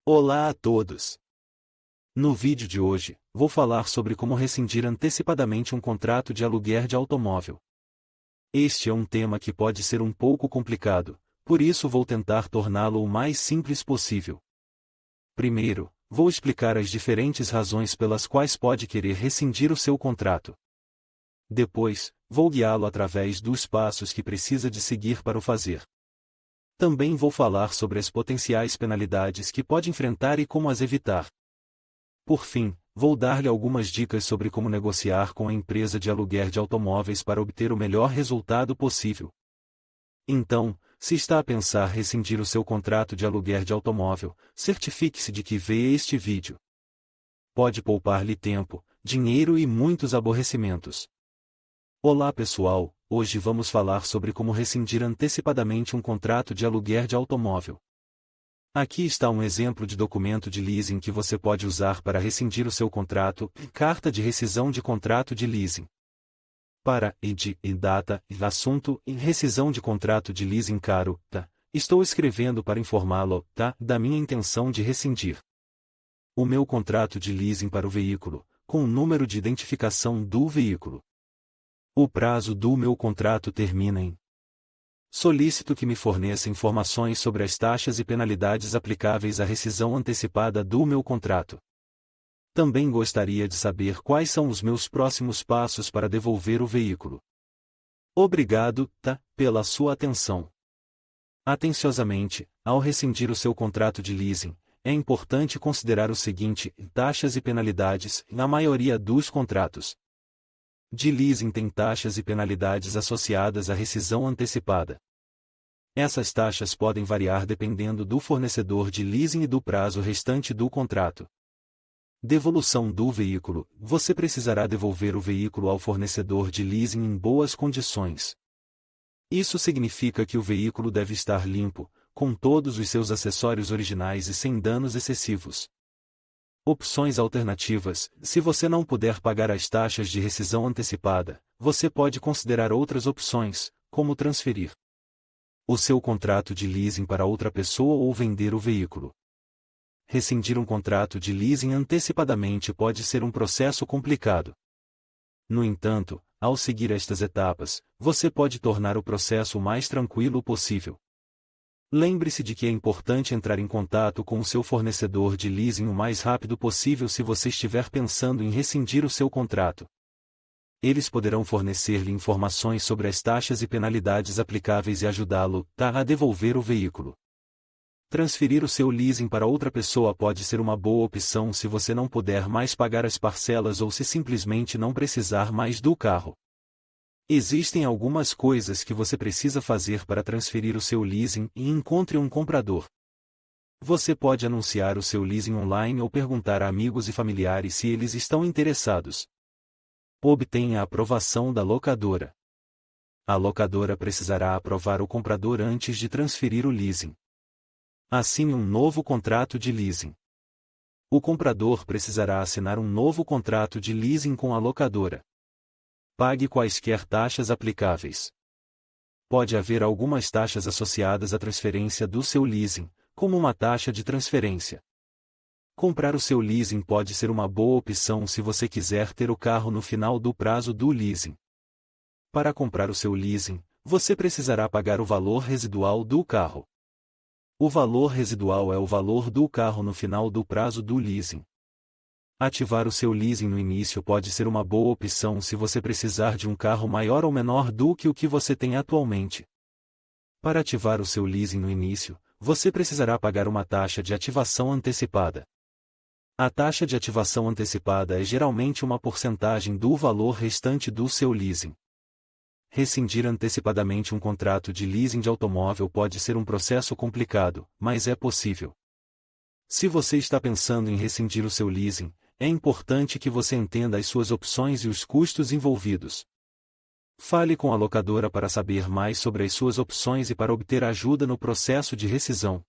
Olá a todos! No vídeo de hoje, vou falar sobre como rescindir antecipadamente um contrato de aluguer de automóvel. Este é um tema que pode ser um pouco complicado, por isso vou tentar torná-lo o mais simples possível. Primeiro, vou explicar as diferentes razões pelas quais pode querer rescindir o seu contrato. Depois, vou guiá-lo através dos passos que precisa de seguir para o fazer. Também vou falar sobre as potenciais penalidades que pode enfrentar e como as evitar. Por fim, vou dar-lhe algumas dicas sobre como negociar com a empresa de aluguer de automóveis para obter o melhor resultado possível. Então, se está a pensar rescindir o seu contrato de aluguer de automóvel, certifique-se de que vê este vídeo. Pode poupar-lhe tempo, dinheiro e muitos aborrecimentos. Olá pessoal, hoje vamos falar sobre como rescindir antecipadamente um contrato de aluguer de automóvel. Aqui está um exemplo de documento de leasing que você pode usar para rescindir o seu contrato, carta de rescisão de contrato de leasing. Para data, assunto, rescisão de contrato de leasing caro, estou escrevendo para informá-lo, da minha intenção de rescindir o meu contrato de leasing para o veículo, com o número de identificação do veículo. O prazo do meu contrato termina em. Solicito que me forneça informações sobre as taxas e penalidades aplicáveis à rescisão antecipada do meu contrato. Também gostaria de saber quais são os meus próximos passos para devolver o veículo. Obrigado, pela sua atenção. Atenciosamente, ao rescindir o seu contrato de leasing, é importante considerar o seguinte: taxas e penalidades, na maioria dos contratos de leasing tem taxas e penalidades associadas à rescisão antecipada. Essas taxas podem variar dependendo do fornecedor de leasing e do prazo restante do contrato. Devolução do veículo: você precisará devolver o veículo ao fornecedor de leasing em boas condições. Isso significa que o veículo deve estar limpo, com todos os seus acessórios originais e sem danos excessivos. Opções alternativas: se você não puder pagar as taxas de rescisão antecipada, você pode considerar outras opções, como transferir o seu contrato de leasing para outra pessoa ou vender o veículo. Rescindir um contrato de leasing antecipadamente pode ser um processo complicado. No entanto, ao seguir estas etapas, você pode tornar o processo o mais tranquilo possível. Lembre-se de que é importante entrar em contato com o seu fornecedor de leasing o mais rápido possível se você estiver pensando em rescindir o seu contrato. Eles poderão fornecer-lhe informações sobre as taxas e penalidades aplicáveis e ajudá-lo, a devolver o veículo. Transferir o seu leasing para outra pessoa pode ser uma boa opção se você não puder mais pagar as parcelas ou se simplesmente não precisar mais do carro. Existem algumas coisas que você precisa fazer para transferir o seu leasing e encontre um comprador. Você pode anunciar o seu leasing online ou perguntar a amigos e familiares se eles estão interessados. Obtenha a aprovação da locadora. A locadora precisará aprovar o comprador antes de transferir o leasing. Assine um novo contrato de leasing. O comprador precisará assinar um novo contrato de leasing com a locadora. Pague quaisquer taxas aplicáveis. Pode haver algumas taxas associadas à transferência do seu leasing, como uma taxa de transferência. Comprar o seu leasing pode ser uma boa opção se você quiser ter o carro no final do prazo do leasing. Para comprar o seu leasing, você precisará pagar o valor residual do carro. O valor residual é o valor do carro no final do prazo do leasing. Ativar o seu leasing no início pode ser uma boa opção se você precisar de um carro maior ou menor do que o que você tem atualmente. Para ativar o seu leasing no início, você precisará pagar uma taxa de ativação antecipada. A taxa de ativação antecipada é geralmente uma porcentagem do valor restante do seu leasing. Rescindir antecipadamente um contrato de leasing de automóvel pode ser um processo complicado, mas é possível. Se você está pensando em rescindir o seu leasing, é importante que você entenda as suas opções e os custos envolvidos. Fale com a locadora para saber mais sobre as suas opções e para obter ajuda no processo de rescisão.